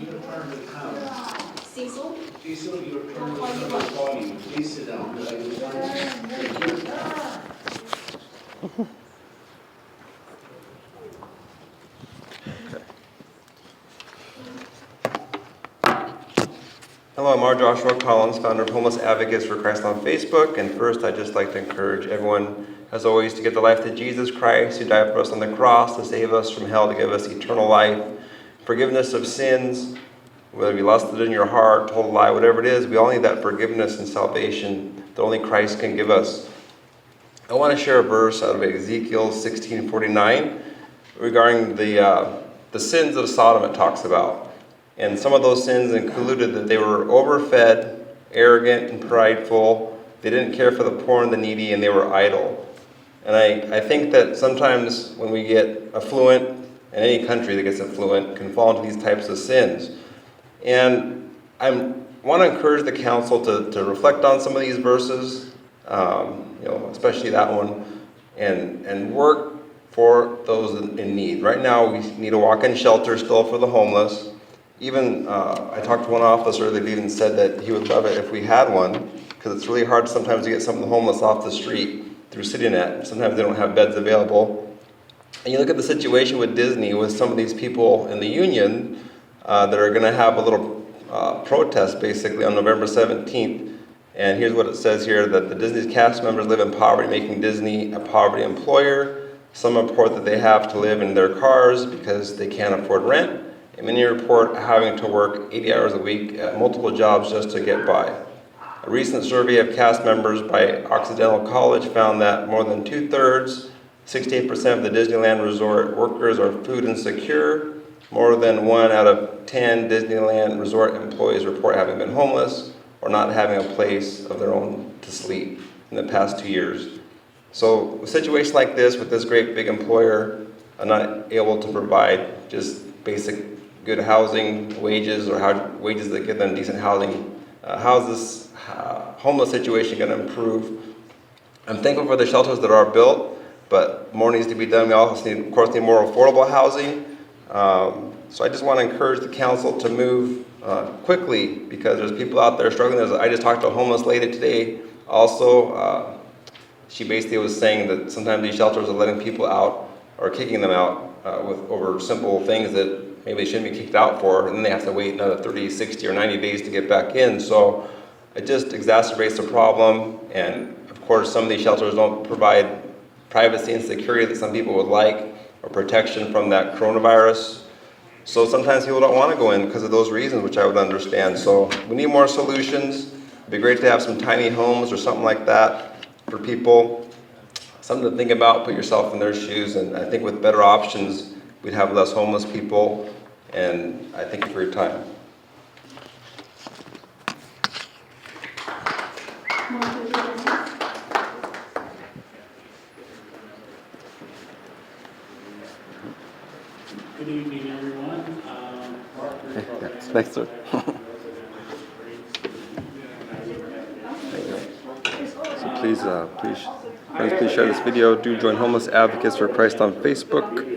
Your turn to come. Cecil? Cecil, your turn to come. I'll call you. Please sit down. Thank you. Hello, I'm R.Joshua, founder of Homeless Advocates for Christ on Facebook. And first, I'd just like to encourage everyone, as always, to give their life to Jesus Christ, who died for us on the cross to save us from hell, to give us eternal life, forgiveness of sins, whether it be lusted in your heart, told a lie, whatever it is. We all need that forgiveness and salvation that only Christ can give us. I want to share a verse out of Ezekiel 16:49 regarding the sins of Sodom it talks about. And some of those sins included that they were overfed, arrogant, and prideful. They didn't care for the poor and the needy, and they were idle. And I think that sometimes when we get affluent, and any country that gets affluent can fall into these types of sins. And I want to encourage the council to reflect on some of these verses, especially that one, and work for those in need. Right now, we need a walk-in shelter still for the homeless. Even, I talked to one officer that even said that he would love it if we had one, because it's really hard sometimes to get some of the homeless off the street through CityNet. Sometimes they don't have beds available. And you look at the situation with Disney, with some of these people in the union that are going to have a little protest, basically, on November 17th. And here's what it says here, that the Disney's cast members live in poverty, making Disney a poverty employer. Some report that they have to live in their cars because they can't afford rent. And many report having to work 80 hours a week at multiple jobs just to get by. A recent survey of cast members by Occidental College found that more than 2/3, 68% of the Disneyland Resort workers are food insecure. More than 1 out of 10 Disneyland Resort employees report having been homeless or not having a place of their own to sleep in the past 2 years. So a situation like this, with this great big employer not able to provide just basic good housing, wages, or wages that give them decent housing, how is this homeless situation going to improve? I'm thankful for the shelters that are built, but more needs to be done. We also need, of course, more affordable housing. So I just want to encourage the council to move quickly, because there's people out there struggling. I just talked to a homeless lady today also. She basically was saying that sometimes these shelters are letting people out or kicking them out over simple things that maybe they shouldn't be kicked out for, and then they have to wait another 30, 60, or 90 days to get back in. So it just exacerbates the problem. And of course, some of these shelters don't provide privacy and security that some people would like, or protection from that coronavirus. So sometimes people don't want to go in because of those reasons, which I would understand. So we need more solutions. It'd be great to have some tiny homes or something like that for people. Something to think about, put yourself in their shoes. And I think with better options, we'd have less homeless people. And I thank you for your time. Good evening, everyone. Thanks, sir. So please share this video. Do join Homeless Advocates for Christ on Facebook.